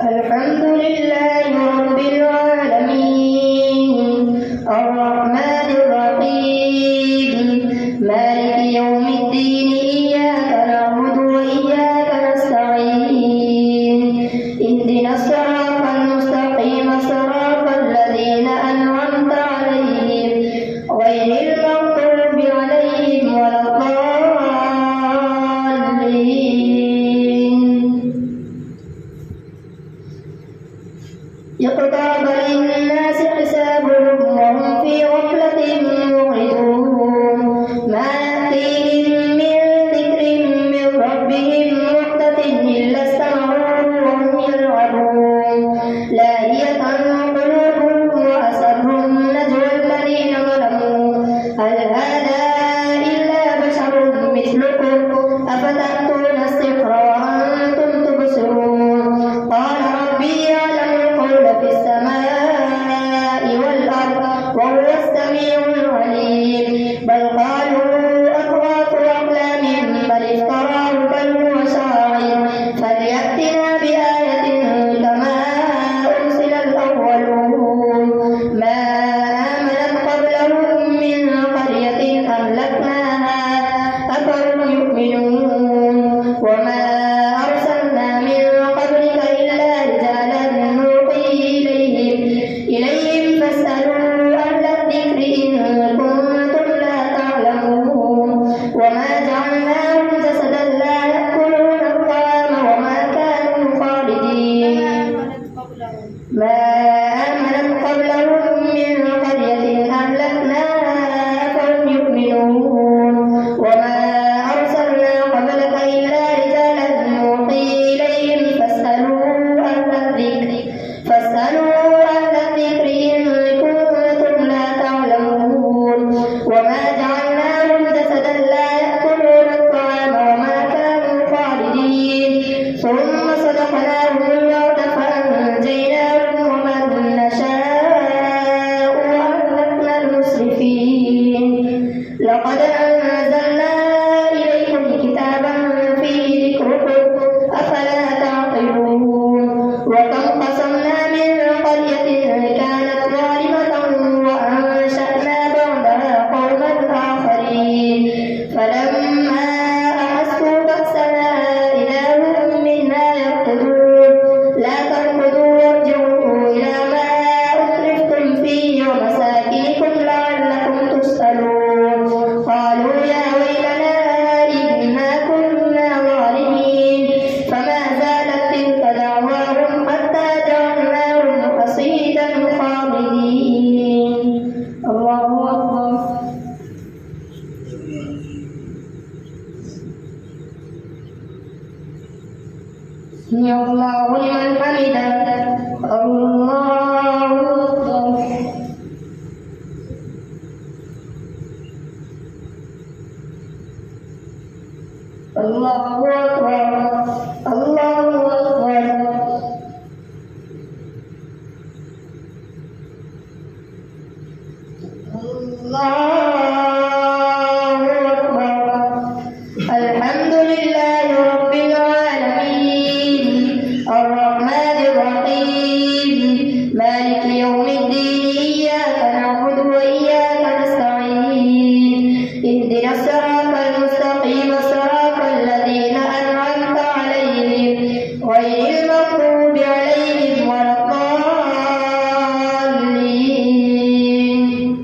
الحمد لله رب العالمين الرحمن الرحيم مالك يوم الدين إياك نعبد وإياك نستعين اهدنا الصراط المستقيم صراط الذين أنعمت عليهم غير المغضوب عليهم ولا الضالين. اقترب للناس حسابهم وهم في غفلة معرضون ما يأتيهم من ذكر من ربهم محدث إلا استمعوه وهم يلعبون لاهية قلوبهم وأسرهم نجوى الذين ظلموا هل هذا إلا بشر مثلكم أفتأتون السحر وأنتم تبصرون قال ربي يعلم القول في السماء والأرض وهو السميع العليم بل قالوا أضغاث أحلام بل افتراه بل هو شاعر فليأتنا بآية كما أرسل الأولون ما آمنت قبلهم من قرية أهلكناها أفهم يؤمنون وما أرسلنا من قبلك إلا رجالا نوحي إليهم فاسألوا أهل الذكر إن كنتم لا تعلمون وما جعلناهم جسدا لا يأكلون الطعام وما كانوا خالدين ما آمنت قبلهم من قرية أهلكناها أفهم يؤمنون وما أرسلنا قبلك إلا رجالا نوحي إليهم فاسألوا أهل الذكر إن كنتم لا تعلمون وما جعلناهم جسدا لا يأكلون الطعام وما كانوا خالدين ثم صدقناهم الوعد فأنجيناهم ومن نشاء وأهلكنا المسرفين لقد أنزلنا إليكم كتابا فيه ذكركم أفلا تعقلون وكم قصمنا من قرية كانت ظالمة وأنشأنا بعدها قوما آخرين فلما أحسوا بأسنا إذا هم منا يركضون لا تركضوا وارجعوا إلى ما أترفتم فيه ومساكنكم لعلكم تسألون قالوا يا ويلنا إنا كنا ظالمين فما زالت تلك دعواهم حتى جعلناهم حصيدا خامدين. الله أكبر. سمع الله لمن حمده. الله أكبر. الله أكبر. الله أكبر. الله أكبر. الحمد لله رب العالمين الرحمن الرحيم مالك يوم الدين إياك نعبد وإياك نستعين اهدنا الصراط المستقيم صراط الذين أنعمت عليهم غير المغضوب عليهم ولا الضالين.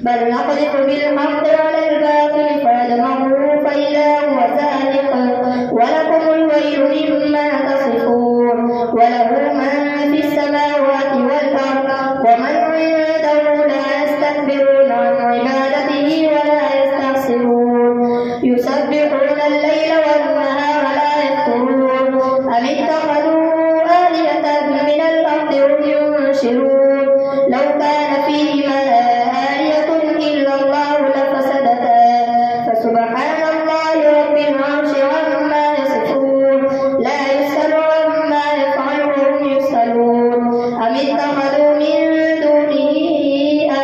بل نقذف بالحق على الباطل فيدمغه فإذا هو زاهق ولكم الويل مما تصفون وله من في السماوات والأرض ومن عنده لا يستكبرون عن عبادته ولا يستحسرون يسبحون الليل والنهار لا يفترون أم اتخذوا آلهة من الأرض هم ينشرون لو كان فيهما آلهة إلا الله لفسدتا فسبحان الله رب العرش عما يصفون لا يسأل عما يفعل وهم يسألون أم اتخذوا من دونه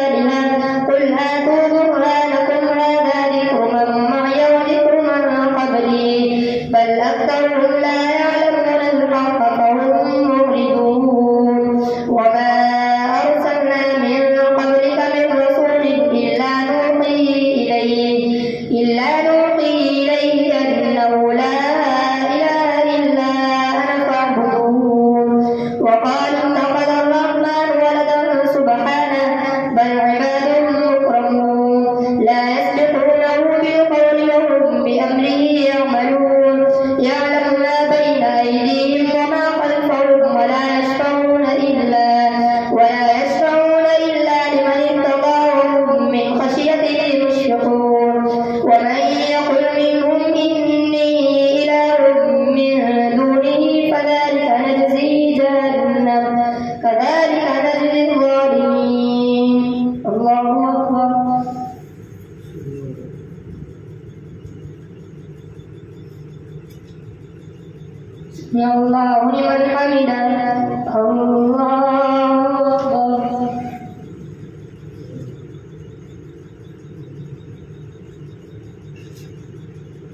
آلهة قل هاتوا برهانكم هذا ذكر من معي وذكر من قبلي بل أكثرهم لا يعلمون الحق فهم معرضون وما أرسلنا من قبلك من رسول إلا نوحي إليه أنه لا إله إلا أنا فاعبدون وقالوا اتخذ الرحمن ولدا سبحانه بل عباد مكرمون لا يسبقونه بالقول وهم بأمره يعملون يعلم ما بين أيديهم وما خلفهم ولا يشفعون إلا لمن ارتضى وهم من خشيته مشفقون ومن يقل منهم إني إله من دونه فذلك نجزيه جهنم كذلك نجزي الظالمين الله أكبر سمع الله لمن حمده الله أكبر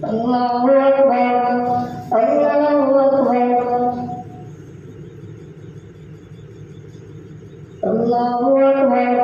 الله أكبر الله أكبر الله أكبر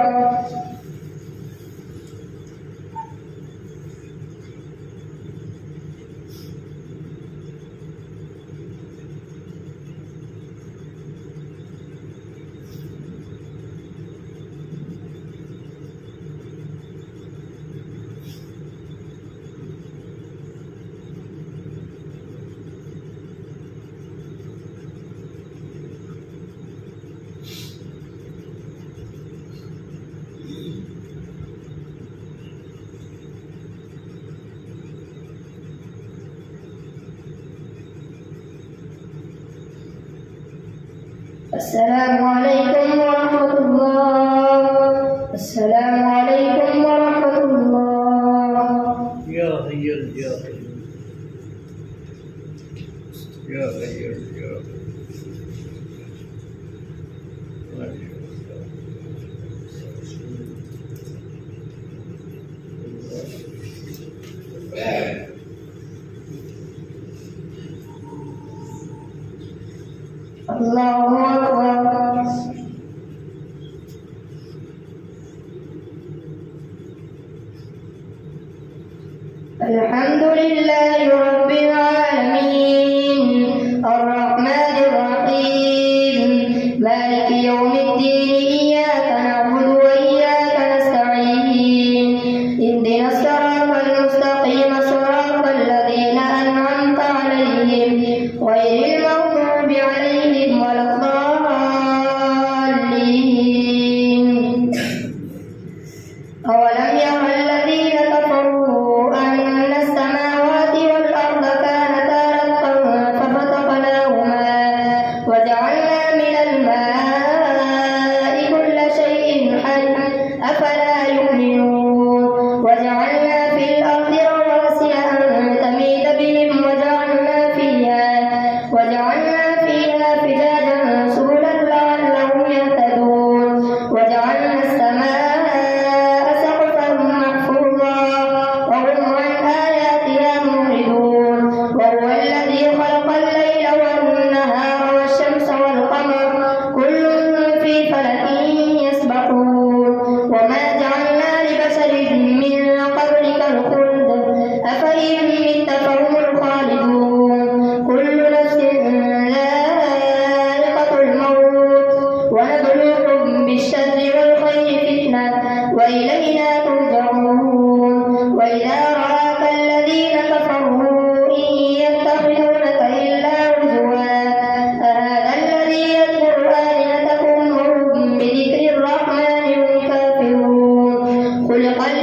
السلام عليكم ورحمة الله. السلام عليكم ورحمة الله. يا حي يا قيوم يا حي يا الله أكبر. الحمد لله رب العالمين الرحمن الرحيم مالك يوم الدين إياك نعبد وإياك نستعين اهدنا الصراط المستقيم صراط الذين أنعمت عليهم غير المغضوب عليهم ولا الضالين. أولم يرى الذين كفروا أن السماوات والأرض كانتا رتقا ففتقناهما وجعلنا من الماء كل شيء حي أفلا يؤمنون وجعلنا في الأرض رواسي أن تميد بهم وجعلنا فيها فجاجا سبلا لعلهم يهتدون وجعلنا السماء سقفا محفوظا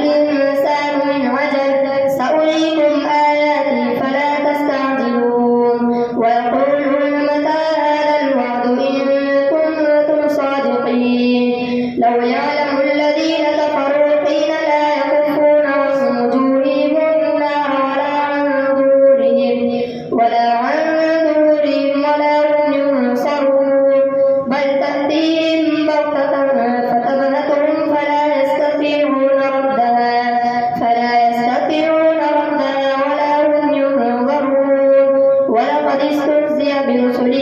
الإنسان من عجل سأريكم آياتي فلا تستعجلون ويقولون متى هذا الوعد إن كنتم صادقين لو يعلم الذين كفروا حين لا يكفون عن وجوههم النار ولا عن ظهورهم ولا هم ينصرون بل تأتيهم بغتة فتبهتهم فلا يستطيعون ردها ولا هم ينظرون ولقد استهزئ برسل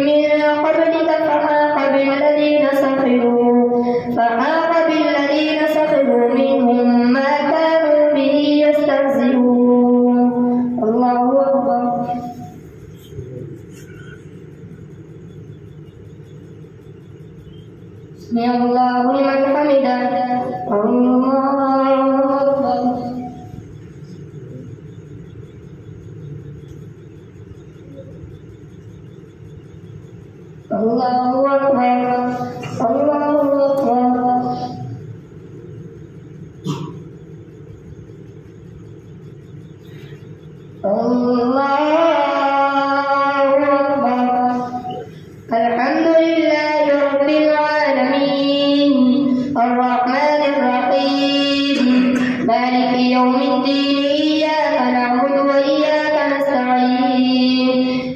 من قبلك فحاق بالذين سخروا منهم ما كانوا به يستهزئون. الله أكبر. سمع الله لمن حمده. الله أكبر. الله أكبر. الله أكبر. الله أكبر. الحمد لله رب العالمين الرحمن الرحيم مالك يوم الدين إياك نعبد وإياك نستعين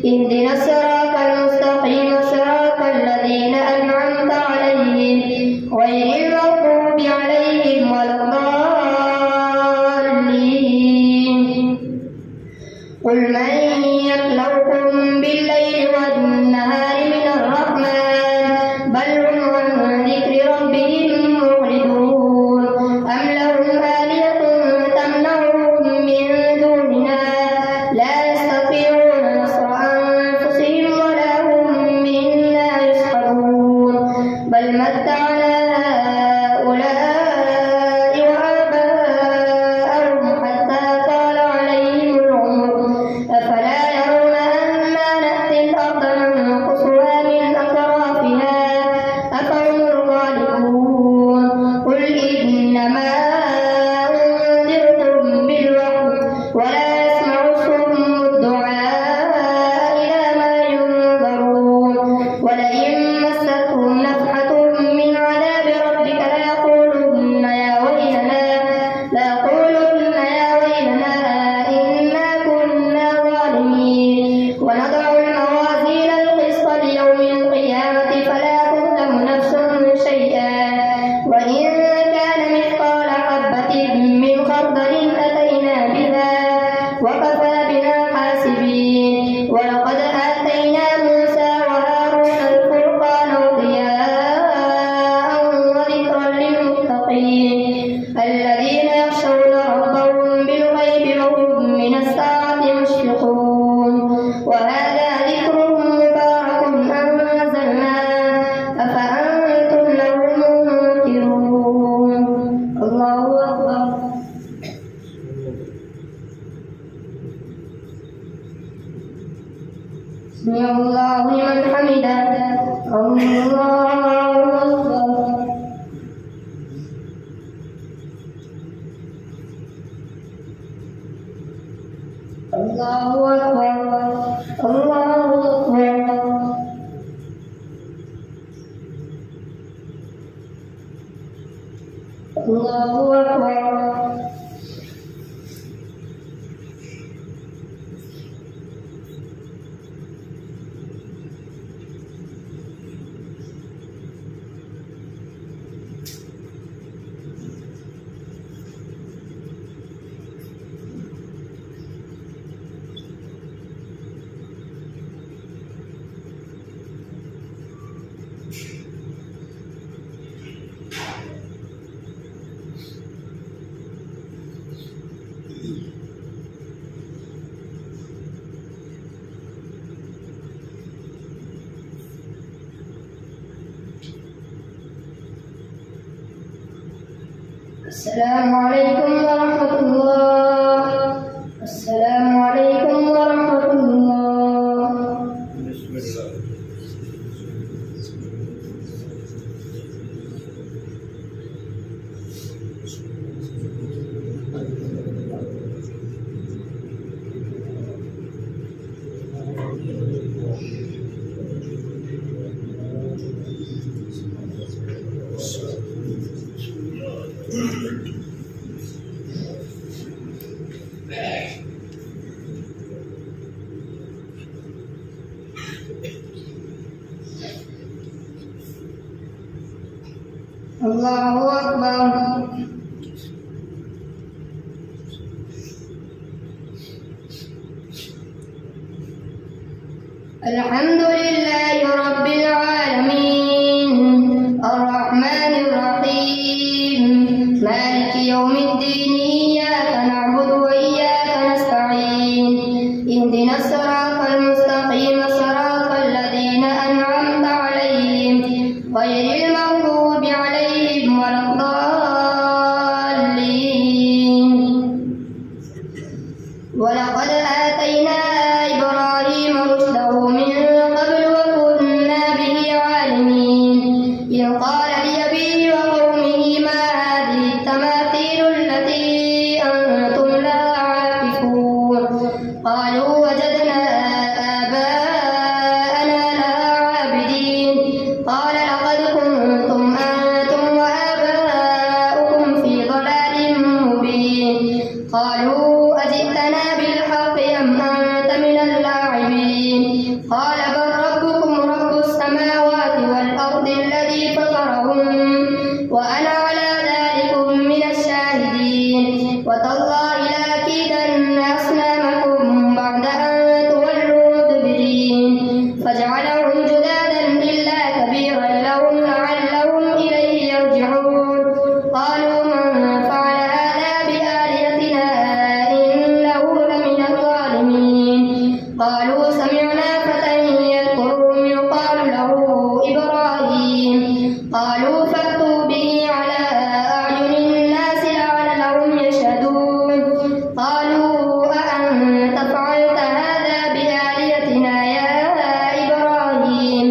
اهدنا الصراط المستقيم صراط الذين أنعمت عليهم غير المغضوب عليهم ولا الضالين. قل من يكلؤكم بالليل والنهار من الرحمن بل هم عن ذكر ربهم معرضون أم لهم آلهة تمنعهم من دوننا لا يستطيعون نصر أنفسهم ولا هم منا يسحبون بل متعنا هؤلاء وآباءهم حتى طال عليهم العمر أفلا يرون أنا نأتي الأرض ننقصها من أطرافها أفهم الغالبون. قل إنما أنذركم بالوحي ولا يسمع الصم الدعاء إلى ما ينذرون ولئن مستهم نفحة من عذاب ربك ليقولن يا ويلنا إنا كنا ظالمين ونضع الموازين القسط ليوم القيامة فلا تظلم نفس شيئا وإن كان مثقال حبة من خردل أتينا بها وكفى بنا حاسبين. ولقد آتينا موسى وهارون الفرقان وضياء وذكرا للمتقين الذين يخشون ربهم بالغيب وهم من الساعة مشفقون. وهذا ذكر مبارك أنزلناه أفأنتم له منكرون. الله أكبر. سمع الله لمن حمده. الله أكبر. الله أكبر. الله أكبر. الله أكبر. السلام عليكم ورحمة الله. السلام عليكم ورحمة الله. بسم الله. الله أكبر. الحمد لله رب العالمين الرحمن الرحيم مالك يوم الدين إياك نعبد وإياك نستعين اهدنا الصراط المستقيم صراط الذين أنعمت عليهم غير المغضوب عليهم ولا الضالين. ولقد آتينا إبراهيم رشده من قبل وكنا به عالمين إذ قال لأبيه وقومه ما هذه التماثيل التي أنتم لها عاكفون قالوا وجدنا آباءنا لها عابدين قال لقد كنتم أنتم وآباؤكم في ضلال مبين قالوا أجئتنا بالحق أم أنت من اللاعبين قال بل ربكم رب السماوات والأرض الذي فطرهم وأنا على ذلك من الشاهدين وتالله لأكيدن أصنامكم بعد أن تولوا مدبرين فجعلهم جذاذا إلا كبيرا لهم لعلهم إليه يرجعون قالوا من فعل هذا بآلهتنا إنه لمن الظالمين قالوا سمعنا فتى يذكرهم يقال له إبراهيم قالوا فأتوا به على أعين الناس لعلهم يشهدون قالوا أأنت فعلت هذا بآلهتنا يا إبراهيم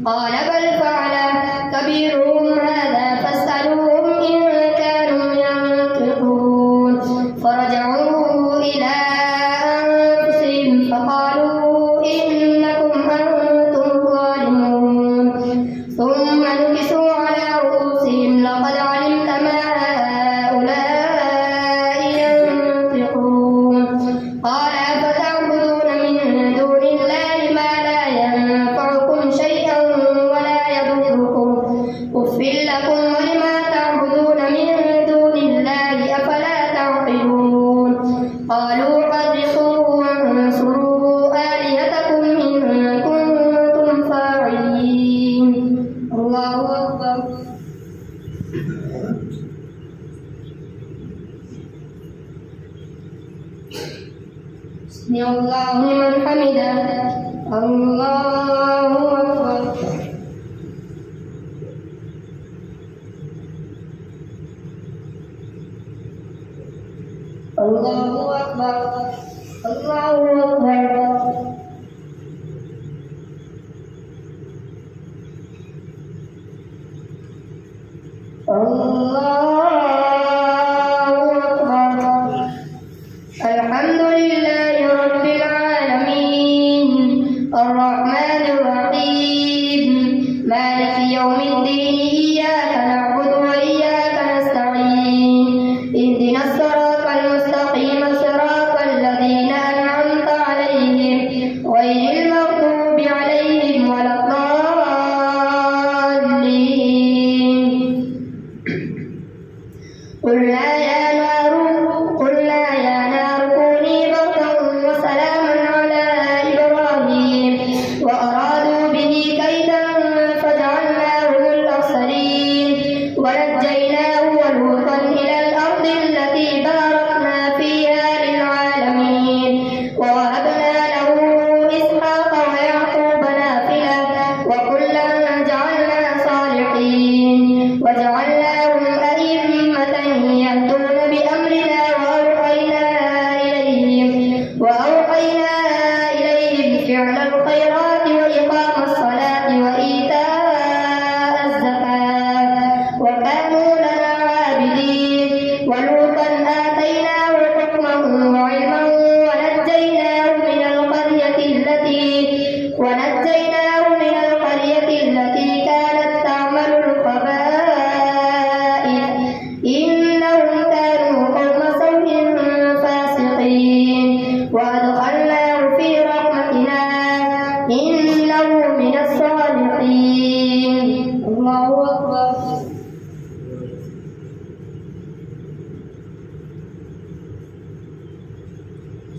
قال بل فعله كبيرهم هذا فاسألوهم إن كانوا ينطقون فرجعوا إلى أنفسهم فقالوا إنكم أنتم ظالمون ثم نكسوا على رؤوسهم لقد علمت ما هؤلاء ينطقون قال أفتعبدون من دون الله ما لا ينفعكم شيئا ولا يضركم أف لكم ولما تعبدون من دون الله أفلا تعقلون قالوا حرقوه وانصروا آلهتكم إن كنتم فاعلين. الله أكبر. سمع الله لمن حمده. الله أكبر. الله أكبر. الله أكبر. الله أكبر. الحمد لله رب العالمين الرحمن الرحيم مالك يوم الدين إياك نعبد وإياك نستعين اهدنا الصراط المستقيم صراط الذين أنعمت عليهم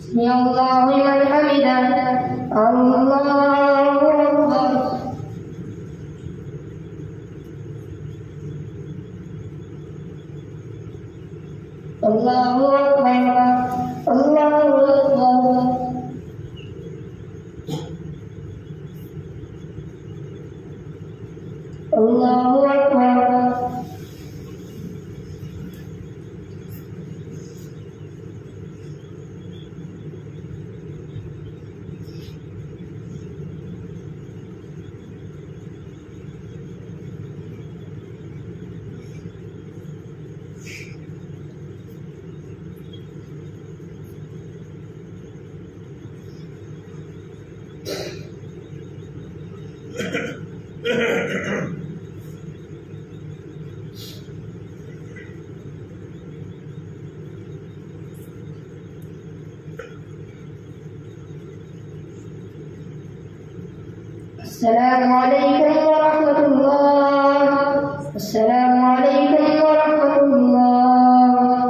سمع الله لمن حمده. الله أكبر. الله أكبر. الله أكبر. الله أكبر. السلام عليكم ورحمة الله. السلام عليكم ورحمة الله.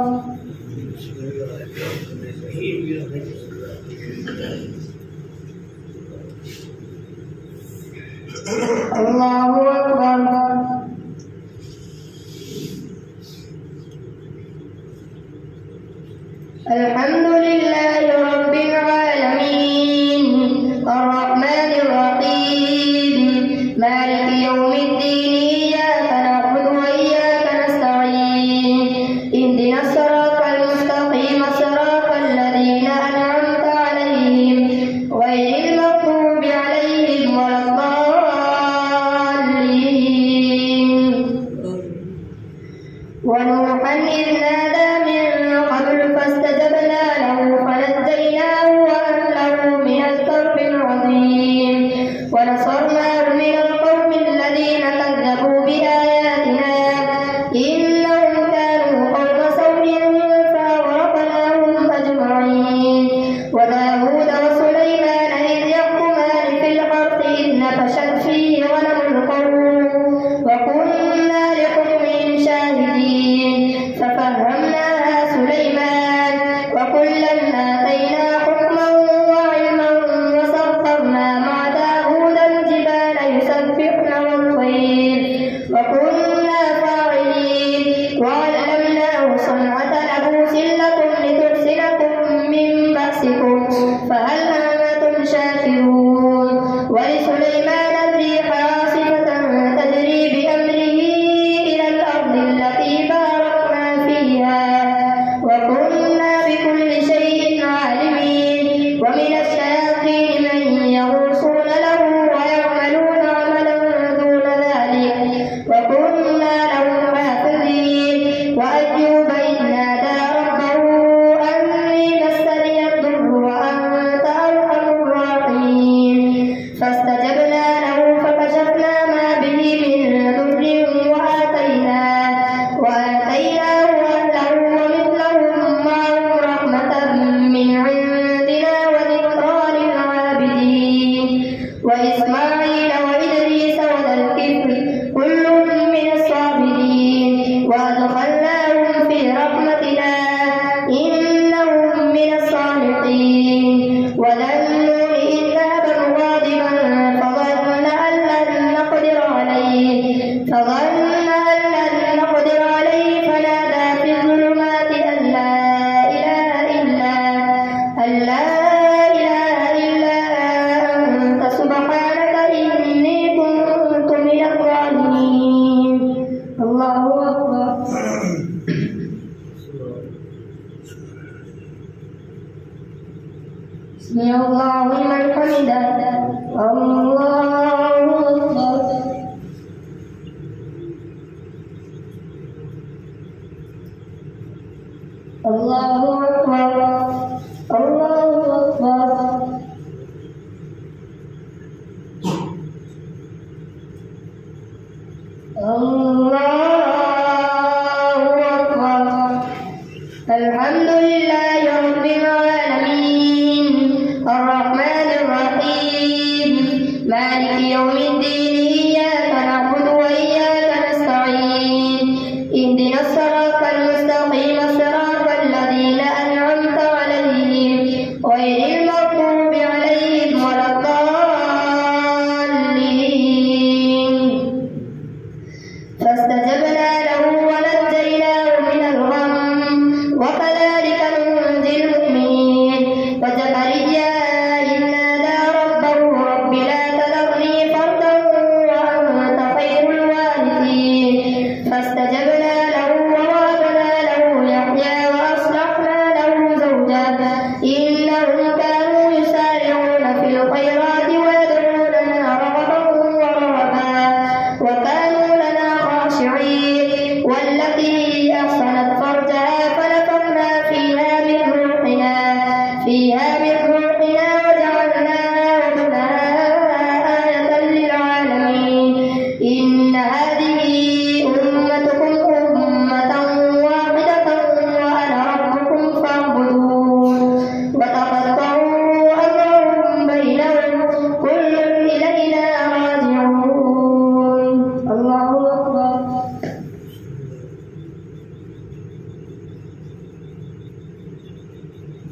الله أكبر. الحمد لله رب العالمين الرحمن الرحيم مالك يوم الدين إياك نعبد وإياك نستعين اهدنا الصراط المستقيم صراط الذين أنعمت عليهم غير المغضوب عليهم ولا الضالين. ونوحا إذ نادى من قبل فاستجبنا له فنجيناه وأهله من الكرب العظيم ونصرناه من القوم الذين كذبوا بآياتنا إنهم كانوا قوم سوء فأغرقناهم أجمعين. وداود وسليمان إذ يحكمان في الحرث إذ نفشت فيه غنم القوم وكنا لحكمهم شاهدين ففهمناها سليمان وكلا آتينا حكما وعلما وسخرنا مع داود الجبال يسبحن والطير وكنا فاعلين وعلمناه صنعة لبوس لكم لتحسنكم من بأسكم فهل أنتم شاكرون. ولسليمان الريح عاصفة تجري بأمره إلى الأرض التي باركنا فيها وكنا بكل شيء عالمين. ومن الشياطين من يغوصون له ويعملون عملا دون ذلك وكنا لهم حافظين. وأيوب إذ نادى ربه أني مسني الضر وأنت أرحم الراحمين فاستجبنا له فكشفنا ما به من ضر وآتيناه أهله ومثلهم معهم رحمة من عندنا وذكرى للعابدين. وإسماعيل وإدريس وذا الكفل كل من الصابرين وأدخلناهم في رحمتنا إنهم من الصالحين. وذا النون إذ ذهب مغاضبا فظن أن لن نقدر عليه فنادى في الظلمات أن لا إله إلا أنت سبحانك إني كنت من الظالمين. الله أكبر. سمع الله لمن حمده. الله أكبر. الله أكبر. الله أكبر. الله أكبر. الحمد لله رب العالمين الرحمن الرحيم مالك يوم الدين إياك نعبد وإياك نستعين اهدنا الصراط المستقيم صراط الذين أنعمت عليهم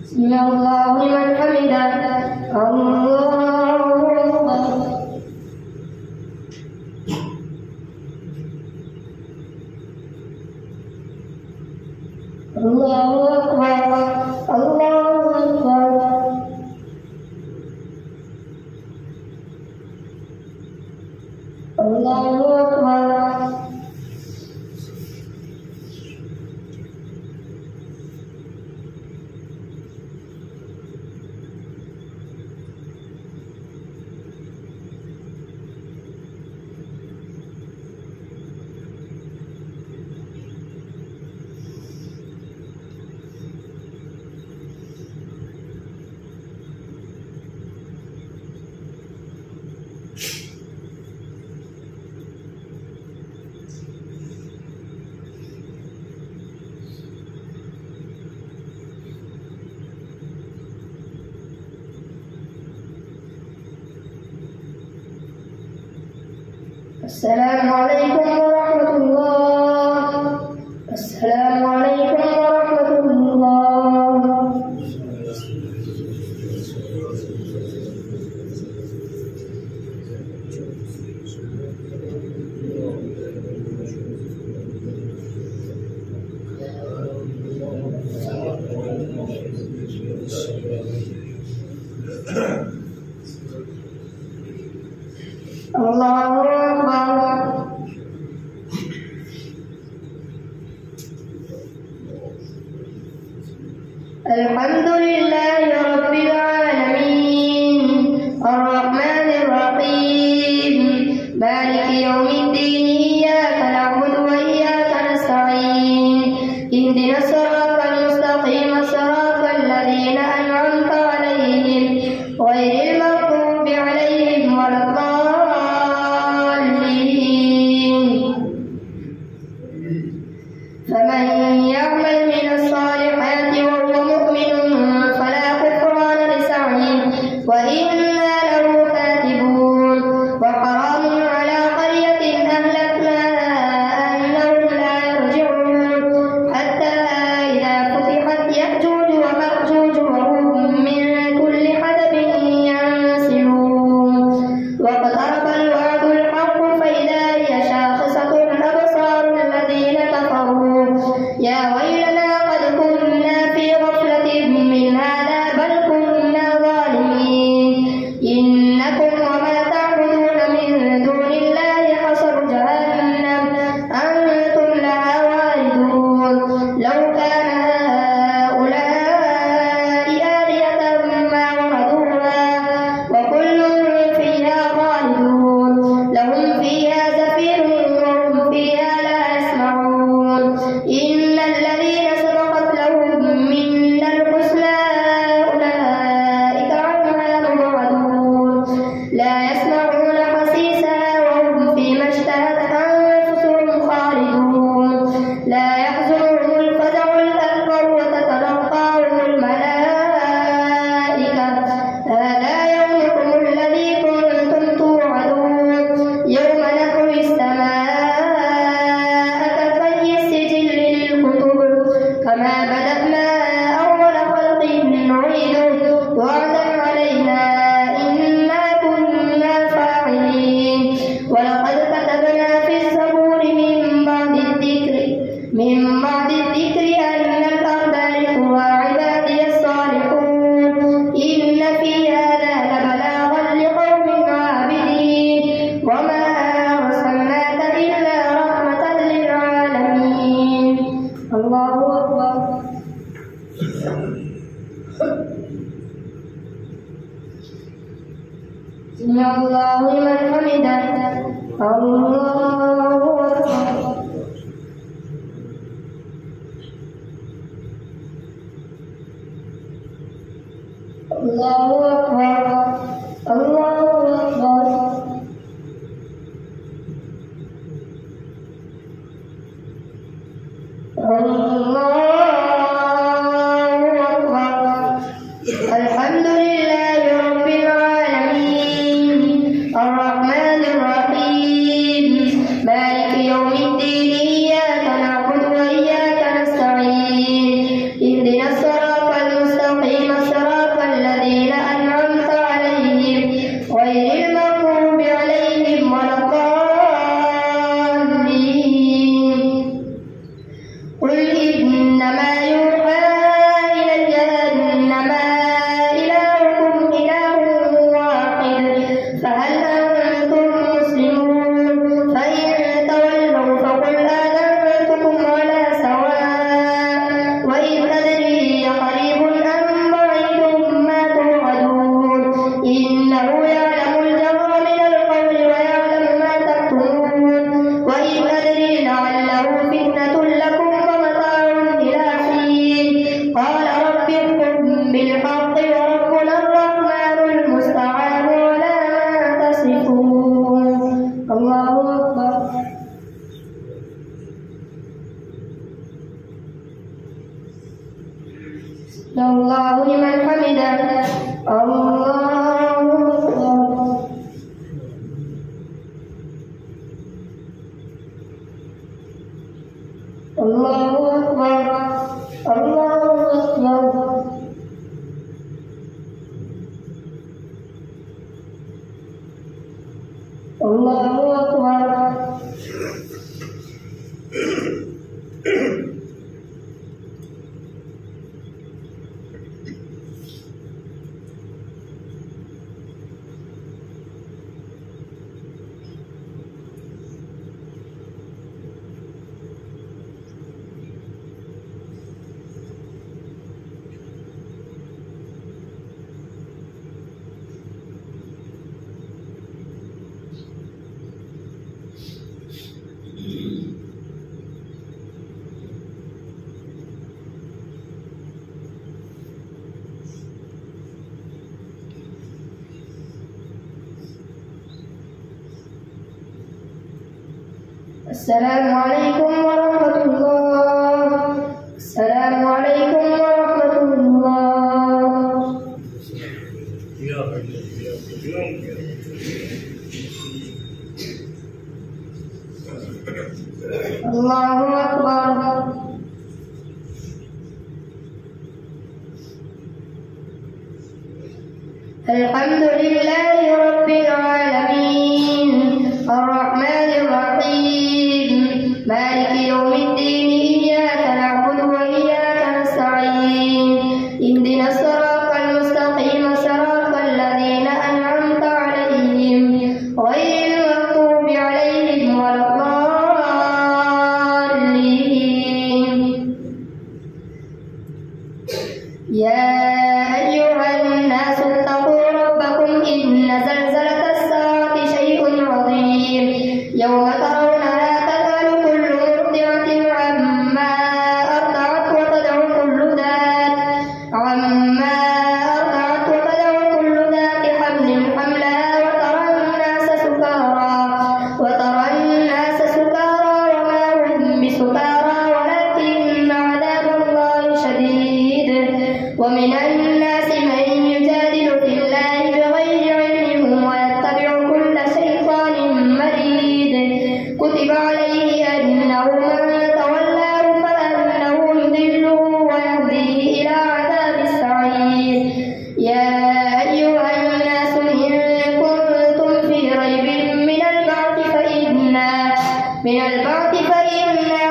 سمع الله لمن حمده. الله أكبر. الله أكبر. الله أكبر. الله أكبر. السلام عليكم ورحمة الله. السلام عليكم ورحمة الله. الله أكبر. الحمد لله رب العالمين الرحمن الرحيم مالك يوم الدين إياك نعبد وإياك نستعين اهدنا الصراط المستقيم صراط الذين أنعمت عليهم غير المغضوب عليهم ولا الضالين. فمن يعمل من الصالحات وهو مؤمن فلا كفران لسعيه وإنا له كاتبون. وحرام على قرية أهلكناها أنهم لا يرجعون حتى إذا فتحت يأجوج ومأجوج وهم من كل حدب ينسلون. واقترب الوعد الحق فإذا هي شاخصة أبصار الذين كفروا يا ويلنا قد كنا في غفلة من هذا بل كنا ظالمين. إنكم وما تعبدون من دون الله حصب جهنم أنتم لها واردون. لو كان هؤلاء آلهة ما وردوها وكل فيها خالدون. لهم فيها زفير وهم فيها لا يسمعون. إن الذين سبقت لهم منا الحسنى أولئك عنها مبعدون. لا يسمعون حسيسها وهم فيما اشتهت أنفسهم خالدون. لا يحزنهم الفزع الأكبر وتتلقاهم الملائكة هذا يومكم الذي كنتم توعدون. يوم نطوي السماء كطي السجل للكتب كما بدأنا أول خلق نعيده وعدا علينا إنا كنا فاعلين. ولقد كتبنا في الزبور من بعد الذكر أن الأرض يرثها عبادي الصالحون. إن في هذا لبلاغا لقوم عابدين وما أرسلناك إلا رحمة للعالمين. الله أكبر. سمع الله لمن حمده. الله أكبر. الله أكبر. الله أكبر. الله أكبر. الحمد لله رب العالمين الرحمن الرحيم مالك يوم الدين إياك نعبد وإياك نستعين اهدنا الصراط المستقيم بالحق وربنا الرحمن المستعان على ما تصفون. الله أكبر. الله لمن حمده. الله أكبر. الله أكبر. الله أكبر. الله أكبر. السلام عليكم ورحمة الله. السلام عليكم ورحمة الله. يا حي يا قيوم الله أكبر. الحمد لله رب العالمين الرحمن الرحيم مالك يوم الدين إياك نعبد وإياك نستعين اهدنا الصراط المستقيم صراط الذين أنعمت عليهم غير المغضوب عليهم ولا الضالين. يا أيها الناس اتقوا ربكم إن زلزلة الساعة شيء عظيم يوم ترونها تذهل كل مرضعة عما أرضعت وتضع كل ذات حمل حملها وترى الناس سكارى وما هم بسكارى ولكن عذاب الله شديد. ومن الناس من يجادل في الله بغير علم ويتبع كل شيطان مريد كتب عليه أنه من تولاه فأنه يضله ويهديه إلى عذاب السعير. يا أيها الناس إن كنتم في ريب من البعث فإنا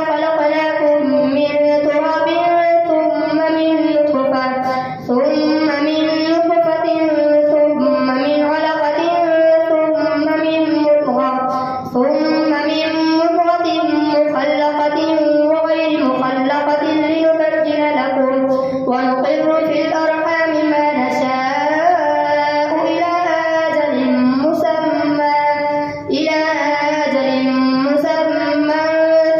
خلقناكم من تراب ثم من نطفة ثم من علقة ثم من مضغة مخلقة وغير مخلقة لنبين لكم ونقر في الأرحام ما نشاء إلى أجل مسمى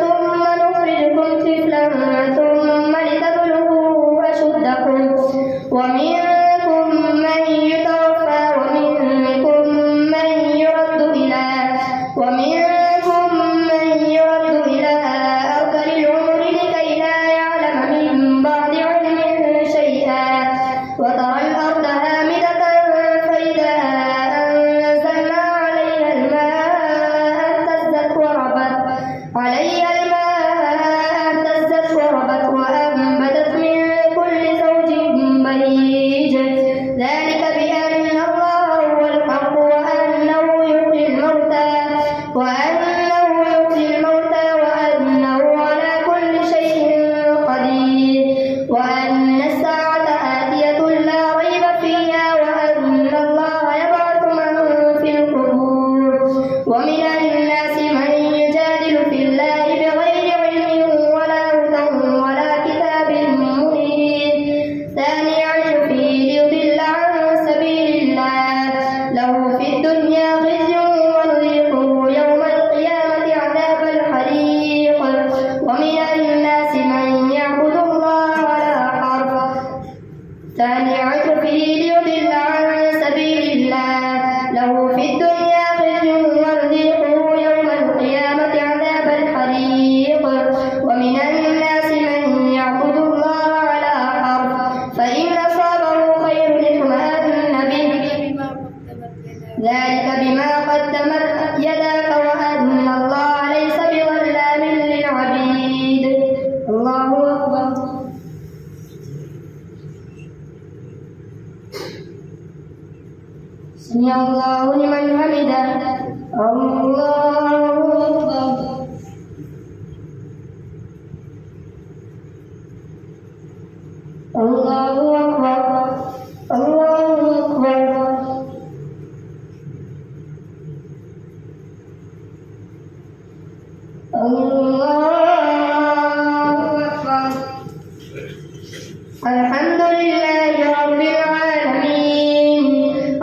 ثم نخرجكم طفلا ثم لتبلغوا أشدكم ومنكم من يتوفى ومنكم من يرد إلى أرذل العمر لكي لا يعلم من بعد علم شيئا. وترى الأرض هامدة فإذا أنزلنا عليها الماء اهتزت وربت وأنبتت من كل زوج بهيج. سمع الله لمن حمده. الله أكبر. الله أكبر. الله أكبر. الله أكبر. الحمد لله رب العالمين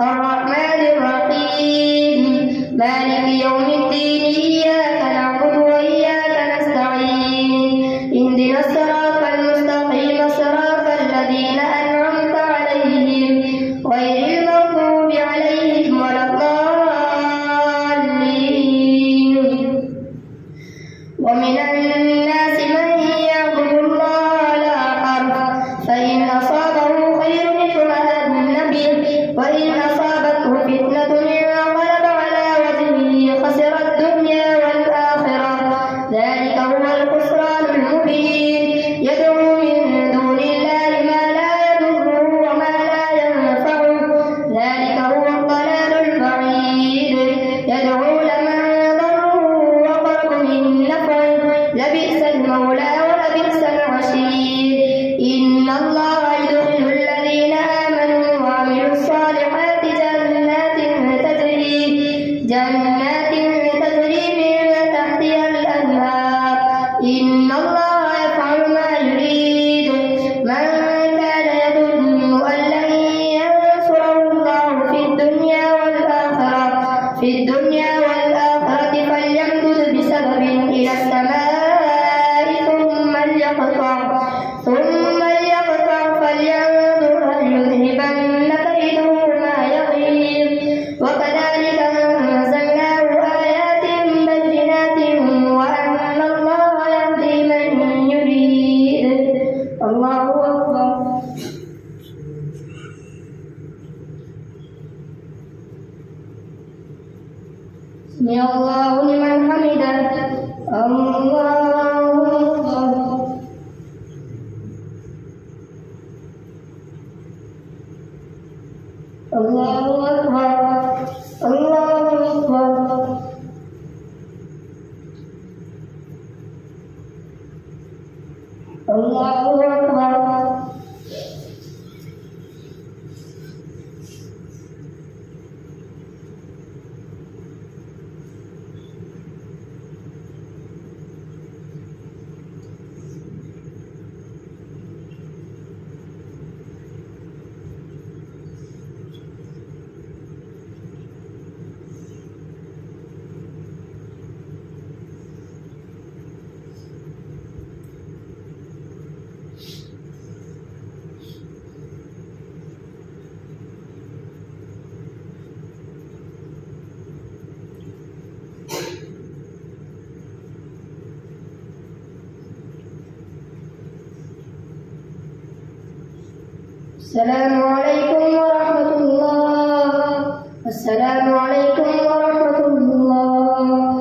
الرحمن الرحيم مالك يوم الدين إياك نعبد وإياك نستعين اهدنا الصراط المستقيم صراط الذين أنعمت عليهم غير المغضوب عليهم ولا الضالين. ومن الناس من يعبد الله على حرف فإن أصابه خير اطمأن به وإن أصابته فتنة انقلب على وجهه خسر الدنيا والآخرة ذلك هو الخسران المبين. يدعو من دون الله ما لا يضره وما لا ينفعه ذلك هو الضلال البعيد. يدعو لمن ضره وقرب من نفعه لبئس المولى ولبئس العشير. إن الله يدخل الذين آمنوا وعملوا الصالحات جنات تجري من تحتها الأنهار. إن الله يفعل ما يريد. من كان يظن أن لن ينصره الله في الدنيا والآخرة فليمدد بسبب إلى السماء ثم ليقطع فلينظر هل يذهبن كيده ما يغيظ. وكذلك أنزلناه آيات بينات وأن الله يهدي من يريد. الله أكبر. سمع الله لمن حمده. الله أكبر. الله أكبر. الله أكبر. الله أكبر. السلام عليكم ورحمة الله. السلام عليكم ورحمة الله.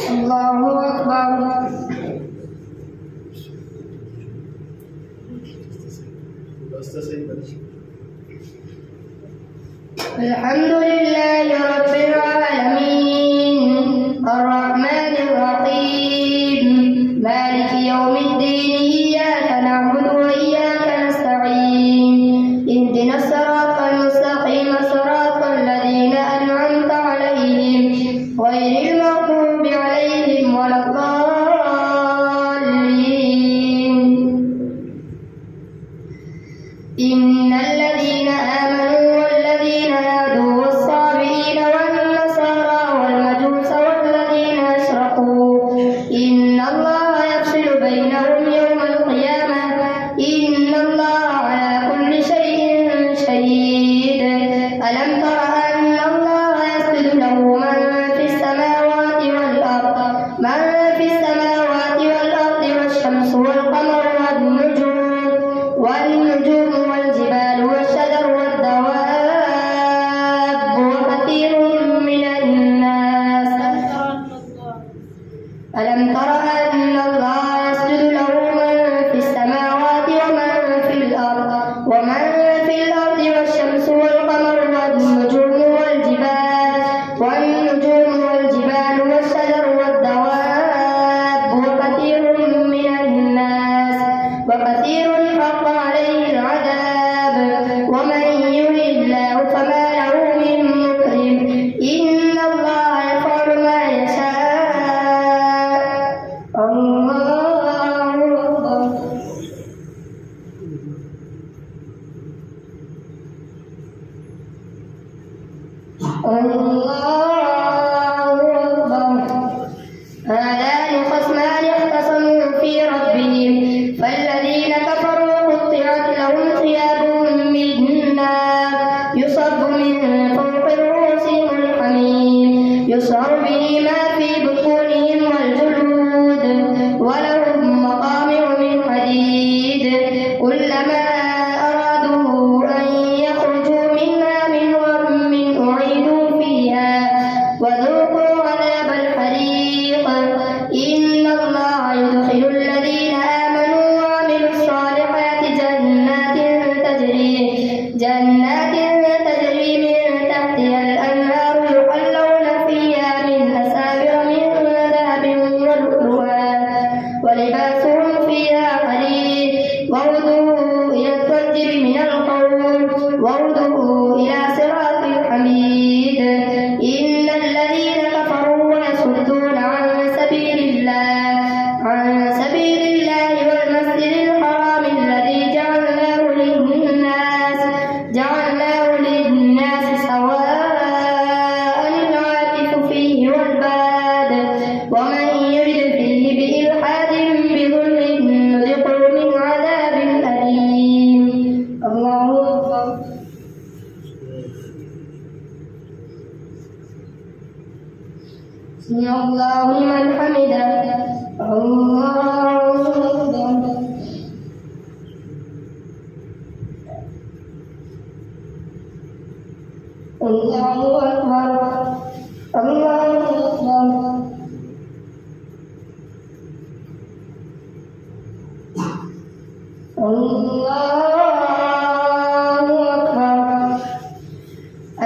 الله أكبر. الحمد لله رب العالمين الرحمن الرحيم مالك يوم الدين إياك نعبد وإياك نستعين اهدنا الصراط المستقيم صراط الذين أنعمت عليهم غير المغضوب عليهم ولا الضالين. إن الذين آمنوا والذين هادوا والصابئين والنصارى والمجوس والذين أشركوا إن الله يفصل بينهم يوم القيامة إن الله على كل شيء شهيد. ألم تر أن الله يسجد له من في السماوات والأرض والشمس والقمر والنجوم والجبال والشجر والدواب وكثير من الناس. ألم تر أن الله يسجد له من في السماوات ومن في الأرض والشمس والقمر والنجوم والجبال والشجر والدواب وكثير من الناس وكثير حق عليه العذاب ومن يهن الله فما له من مكرم إن الله يفعل ما يشاء. الله أكبر. هذان خصمان اختصموا في ربهم فالذين كفروا قطعت لهم ثياب من نار يصب من فوق رؤوسهم الحميم يسعر به ما في بطونهم والجلود ولهم مقامع من حديد كلما أرادوا أن يخرجوا منها من غم أعيدوا فيها وذوقوا عذاب الحريق. إن الله يدخل الذين آمنوا وعملوا الصالحات جنات تجري من تحتها الأنهار يحلون فيها من أساور من ذهب ولؤلؤا ولباسهم فيها حرير وهدوا إلى الطيب من القول وهدوا إلى صراط الحميد. إن الذين كفروا ويصدون عن سبيل الله والمسجد الحرام الذي جعلناه للناس سواء العاكف فيه والباد ومن يرد فيه بإلحاد بظلم نذقه من عذاب أليم. الله أكبر. سمع الله لمن حمده. الله أكبر. الله أكبر. الله أكبر. الله أكبر.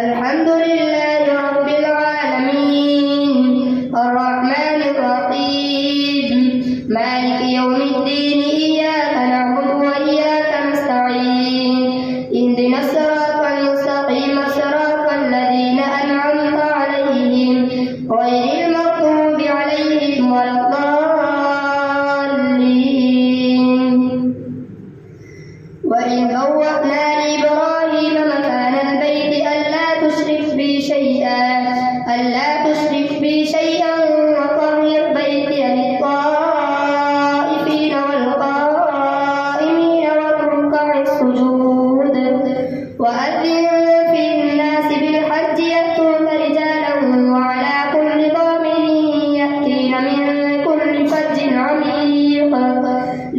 الحمد لله رب العالمين الرحمن الرحيم مالك يوم الدين إياك نعبد وإياك نستعين اهدنا الصراط المستقيم صراط الذين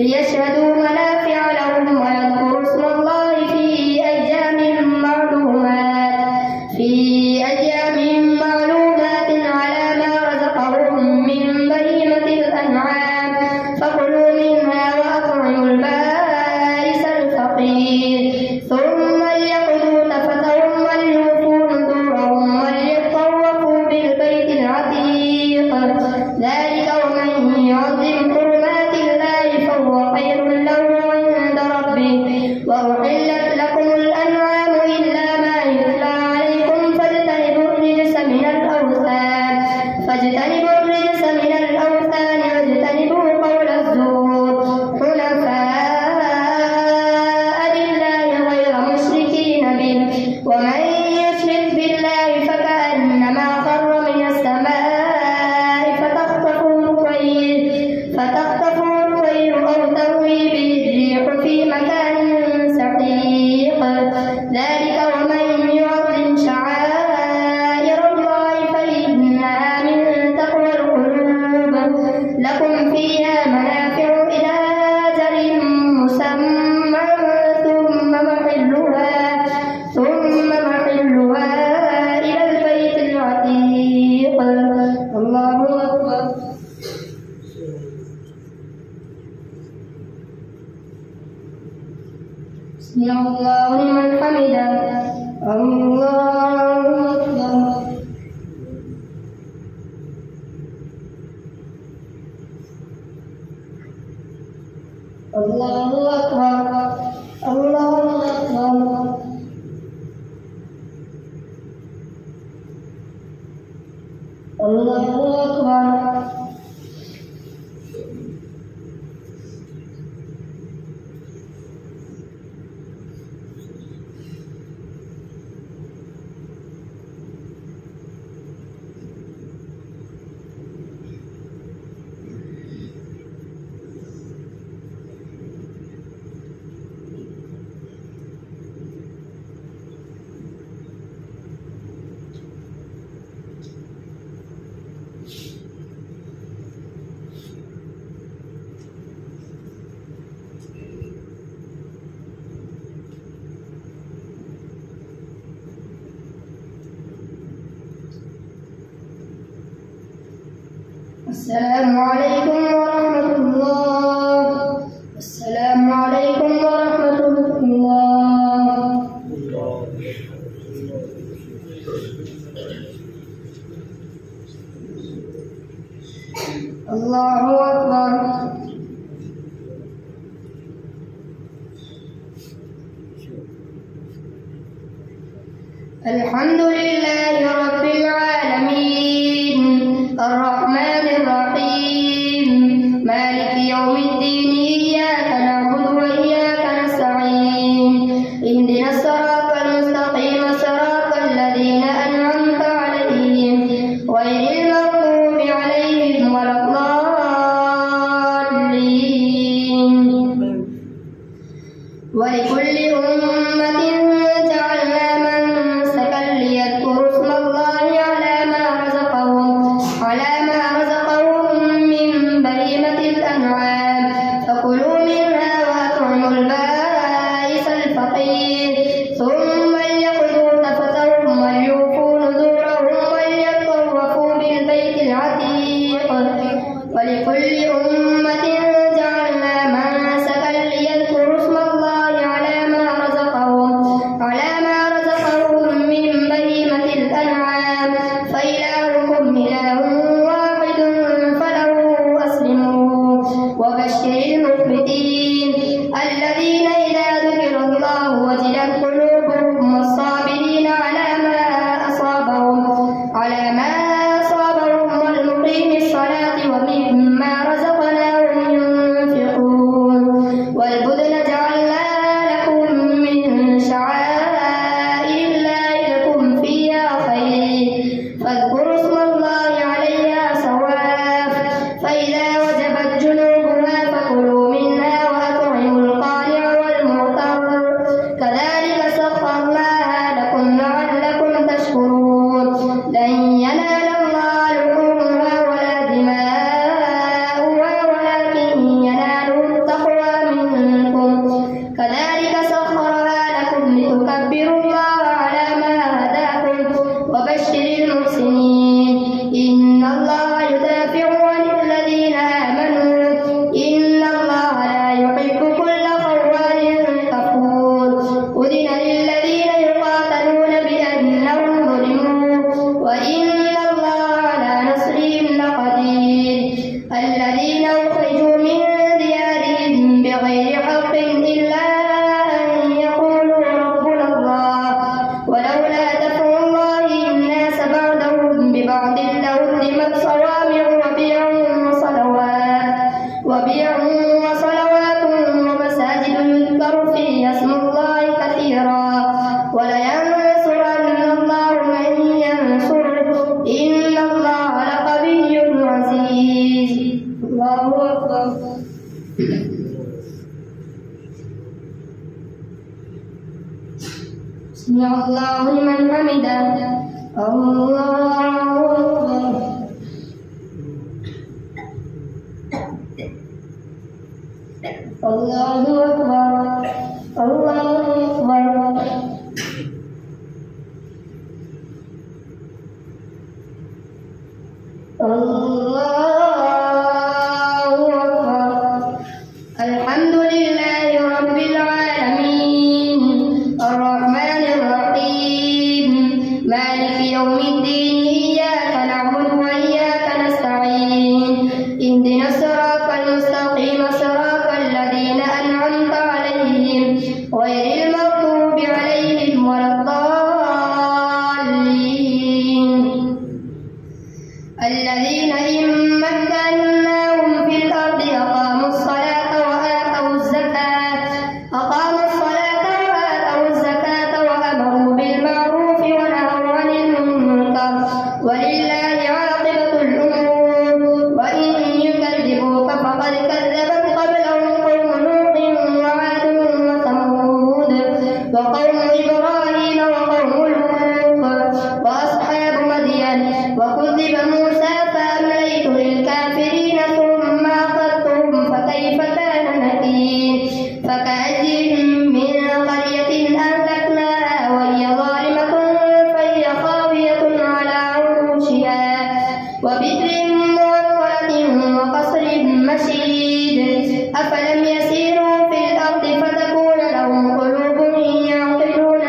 ليشهدوا منافع لهم ويذكروا اسم الله في أيام معلومات على ما رزقهم من بهيمة الأنعام فكلوا منها وأطعموا البائس الفقير ثم ليقضوا تفثهم وليوفوا نذورهم وليطوفوا بالبيت العتيق ذلك ومن يعظم حرمات الله فهو خير له عند ربه وأحلت لكم الأنعام إلا ما يتلى عليكم فاجتنبوا الرجس من الأوثان واجتنبوا قول الزور حنفاء لله غير مشركين به ومن يشرك بالله فكأنما خر من السماء فتخطفه الطير أو تهوي به الريح في مكان سحيق ذلك ومن يعظم شعائر الله فإنها من تقوى القلوب لكم فيها منافع إلى أجل مسمى ثم محلها إلى البيت العتيق الله أكبر سمع الله لمن حمده الله أكبر الله أكبر الله أكبر الله أكبر السلام عليكم ورحمة الله. السلام عليكم ورحمة الله. الله أكبر. الحمد لله رب العالمين الرحمن الرحيم مالك يوم الدين إياك نعبد وإياك نستعين اهدنا الصراط المستقيم صراط الذين أنعمت عليهم غير المغضوب عليهم ولا الضالين ولكل أمة جعلنا منسكا ليذكروا اسم الله على ما رزقهم من بهيمة الأنعام فكلوا منها وأطعموا البائس الفقير ثم ليقضوا تفثهم وليوفوا نذورهم وليطوفوا بالبيت العتيق ولكل أمة جعلنا منسكا ليذكروا اسم الله على ما رزقهم سمع الله لمن حمده. الله أكبر. الله أكبر. الله أكبر. الله أكبر. الحمد لله رب العالمين الرحمن الرحيم مالك يوم الدين إياك نعبد وإياك نستعين اهدنا الصراط المستقيم صراط الذين أنعمت عليهم غير المغضوب عليهم ولا الضالين الذين إن مكناهم في الأرض أقاموا الصلاة وآتوا الزكاة وأمروا بالمعروف ونهوا عن المنكر ولله عاقبة الأمور. وإن يكذبوك فقد كذبت قبلهم قوم نوح وعاد وثمود وقوم إبراهيم وقوم لوط وأصحاب مدين وكذب موسى فأمليت للكافرين ثم أخذتهم فكيف كان نكير. فكأين من قرية أهلكناها وهي ظالمة فهي خاوية على عروشها وبئر معطلة وقصر مشيد. أفلم يسيروا في الأرض فتكون لهم قلوب يعقلون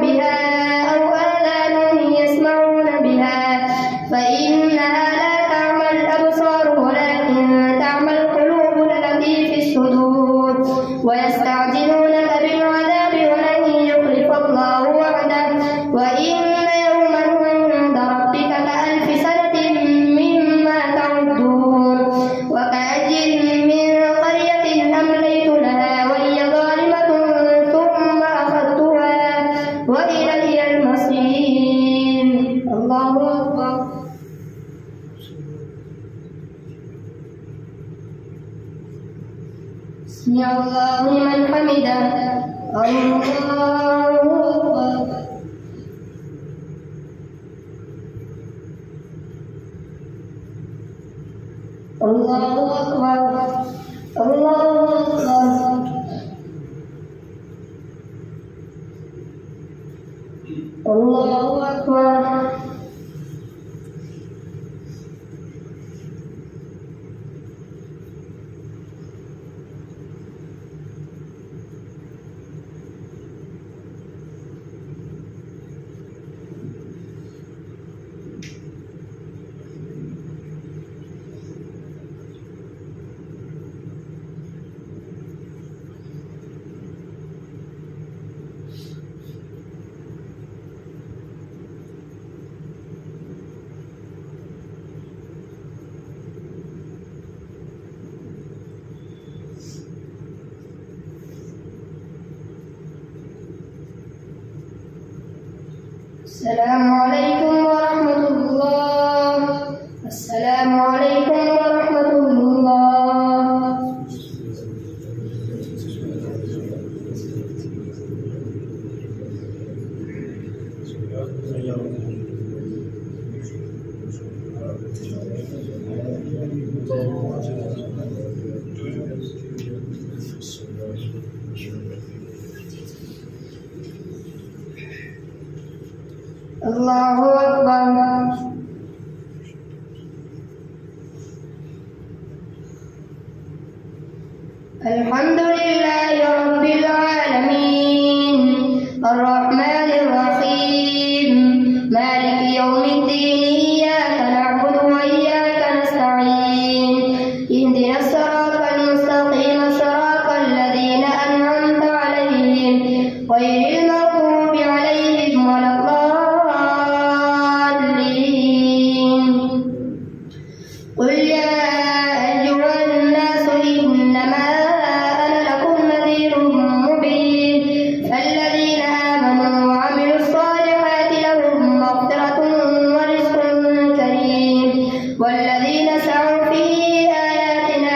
بها أو آذان يسمعون بها فإنها لا تعمى الأبصار ولكن تعمى القلوب التي في الصدور. ويستعجلونك بالعذاب ولن يخلف الله وعده وإن يوما عند ربك كألف سنة مما تعدون. وكأين من قرية أمليت لها وهي ظالمة ثم أخذتها وإلي المصير. الله أكبر. سمع الله لمن حمده. الله أكبر. الله أكبر. الله أكبر. الله أكبر. السلام عليكم ورحمة الله. السلام عليكم ورحمة الله. الله أكبر. الحمد لله رب العالمين الرحمن الرحيم مالك يوم الدين إياك نعبد وإياك نستعين اهدنا الصراط المستقيم صراط الذين أنعمت عليهم غير المغضوب عليهم ولا الضالين. قل يا أيها الناس إنما أنا لكم نذير مبين فالذين آمنوا وعملوا الصالحات لهم مغفرة ورزق كريم والذين سعوا في آياتنا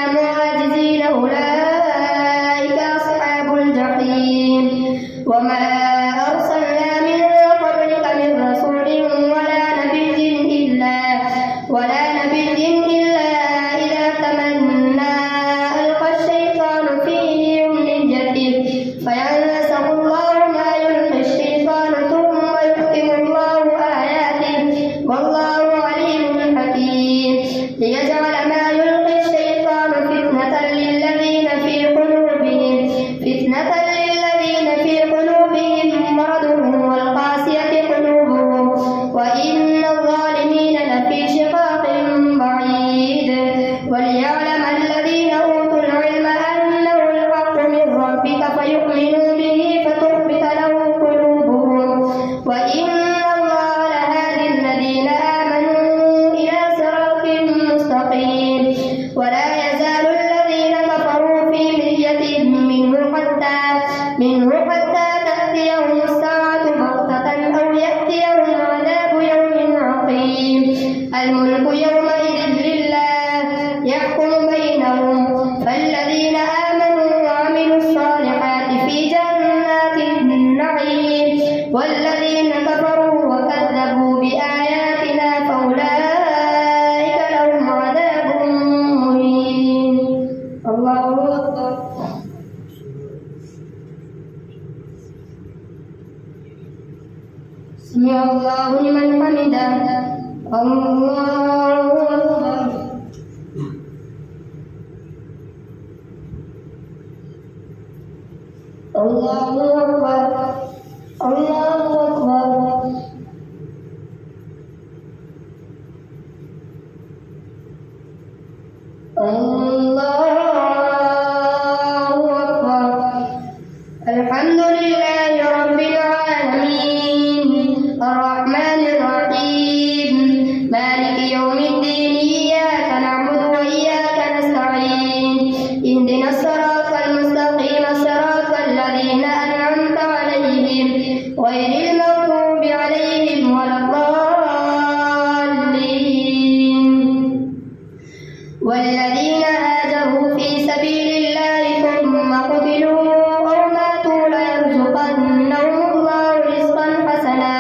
لهم فالذين آمنوا وعملوا الصالحات في جنات النعيم والذين كفروا وكذبوا بآياتنا فأولئك لهم عذاب مهين. الله أكبر. سمع الله لمن حمده. الله أكبر. الله أكبر. الله أكبر. الله أكبر. الحمد لله رب العالمين الرحمن الرحيم مالك يوم الدين إياك نعبد وإياك نستعين اهدنا الصراط المستقيم صراط الذين أنعمت عليهم غير المغضوب عليهم ولا الضالين. والذين هاجروا في سبيل الله ثم قتلوا أو ماتوا ليرزقنهم الله رزقا حسنا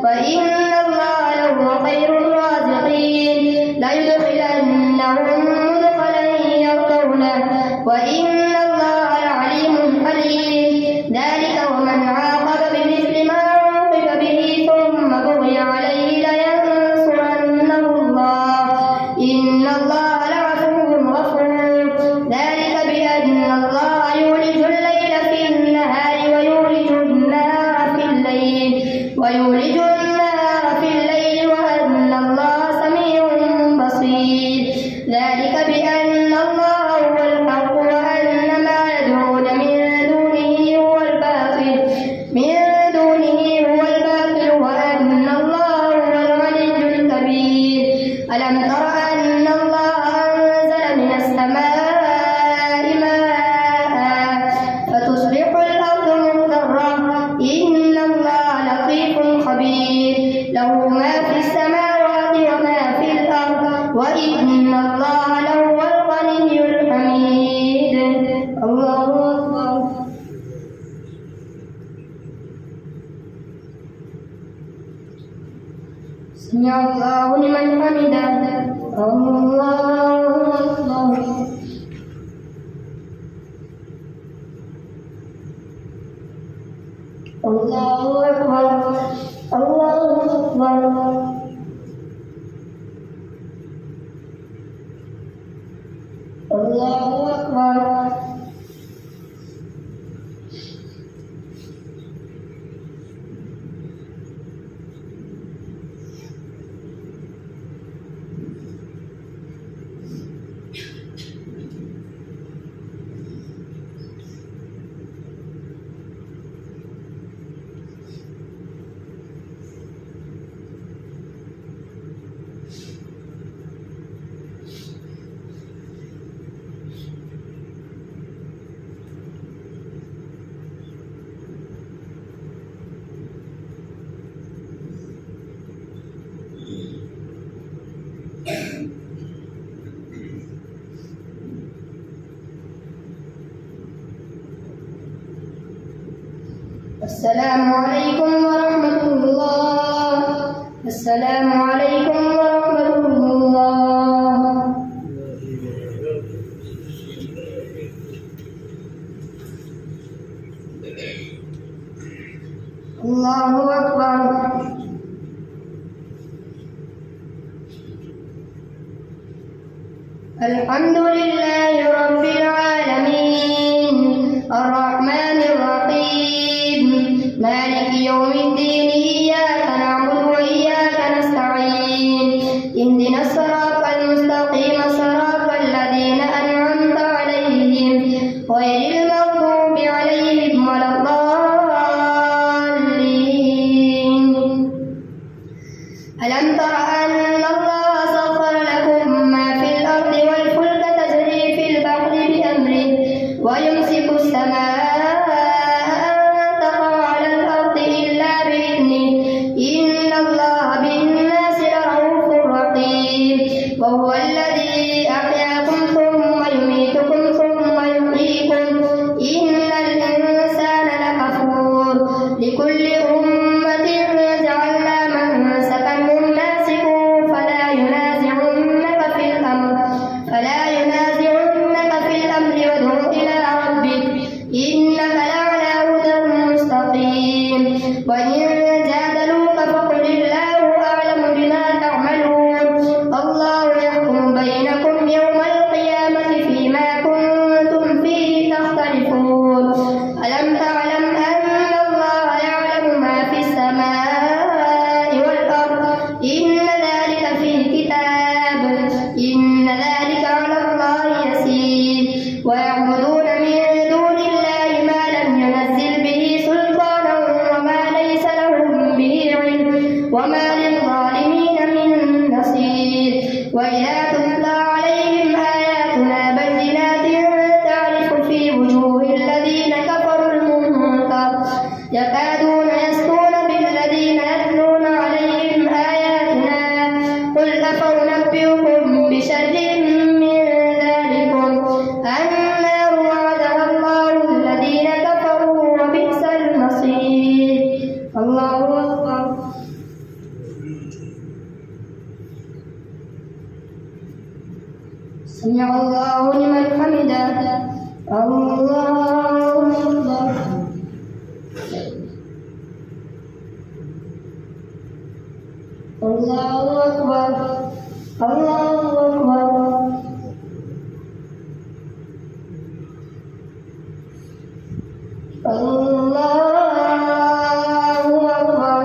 وإن الله لهو خير الرازقين ليدخلنهم مدخلا يرضونه وإن الله لعليم حليم. ذلك ومن عاقب بمثل ما عوقب به ثم بغي عليه لينصرنه الله إن الله لعفو غفور. ذلك بأن الله يولج الليل في النهار ويولج النهار في الليل وأن الله سميع بصير. ذلك بأن الله هو الحق وأن ما يدعون من دونه هو الباطل وأن الله هو الغني الكبير. ألم تر أن الله أنزل من السماء ماء فتصبح الأرض مخضرة إن الله لطيف خبير له ما في السماوات وما في الأرض وإن الله لهو الغني الحميد. الله أكبر. سمع الله لمن حمده. الله أكبر. الله أكبر. الله أكبر. الله أكبر. السلام عليكم ورحمة الله. السلام عليكم ورحمة الله. الله أكبر. الحمد لله رب العالمين الرحمن الرحيم مالك يوم الدين إياك نعبد وإياك نستعين اهدنا الصراط المستقيم صراط الذين أنعمت عليهم غير المغضوب عليهم ولا الضالين. ألم تر أن الله سخر لكم ما في الأرض والفلك تجري في البحر بأمره ويمسك السماء أن تقع على الأرض إلا بإذنه الله لمن حمده. الله أكبر. الله أكبر. الله أكبر. الله أكبر.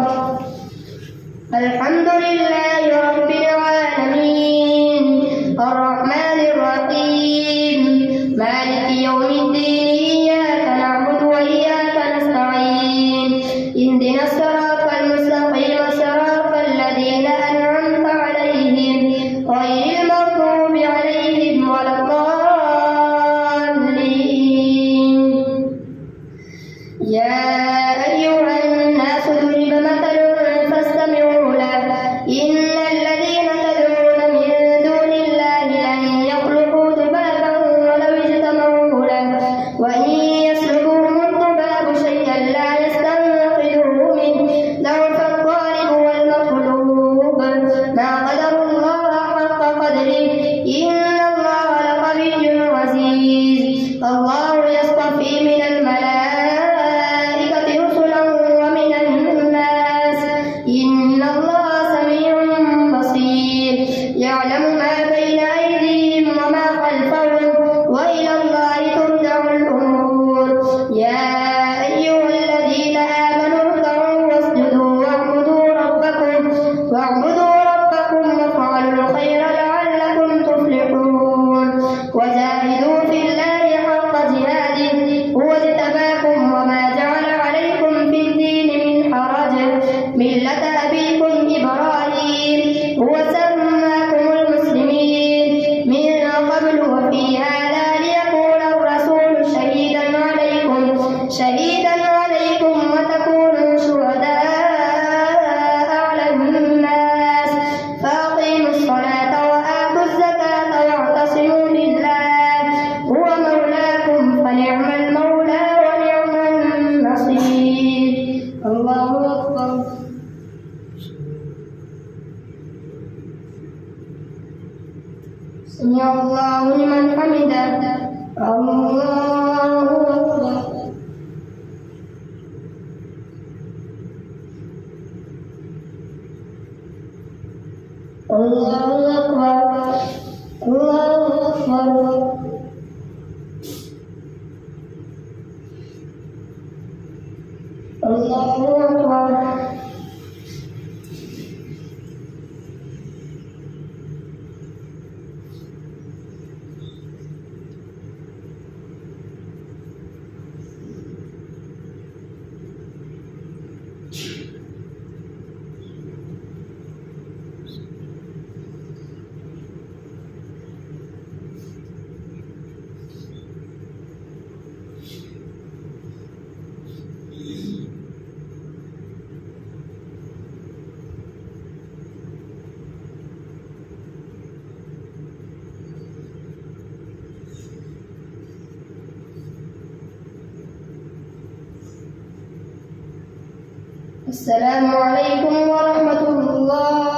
الحمد لله رب العالمين الرحمن الرحيم مالك يوم الدين إياك نعبد وإياك نستعين اهدنا الصراط المستقيم صراط الذين أنعمت عليهم غير المغضوب عليهم ولا الضالين. يا أيها الناس ضرب مثل فاستمعوا له إن الذين تدعون من دون الله لن يخلقوا ذبابا ولو اجتمعوا له وإن يسلبهم الذباب شيئا لا يستنقذوه منه ضعف الطالب والمطلوب ما قدر الله حق قدره إن الله لقوي عزيز. الله يصطفي من الملائكة رسلا ومن الناس إن الله سميع بصير يعلم ما بين أيديهم وما خلفهم وإلى الله ترجع الأمور. يا أيها الذين آمنوا اركعوا واسجدوا واعبدوا ربكم وافعلوا الخير لعلكم تفلحون. وجاهدوا في الله حق جهاده هو اجتباكم وما جعل عليكم في الدين من حرج ملة أبيكم إبراهيم هو سماكم المسلمين من قبل وفي هذا ليكون الرسول شهيدا عليكم وتكونوا شهداء على الناس فأقيموا الصلاة وآتوا الزكاة واعتصموا بالله هو مولاكم فنعم المولى ونعم النصير. الله أكبر. سمع الله لمن حمده. الله أكبر. الله أكبر. الله أكبر. الله أكبر. السلام عليكم ورحمة الله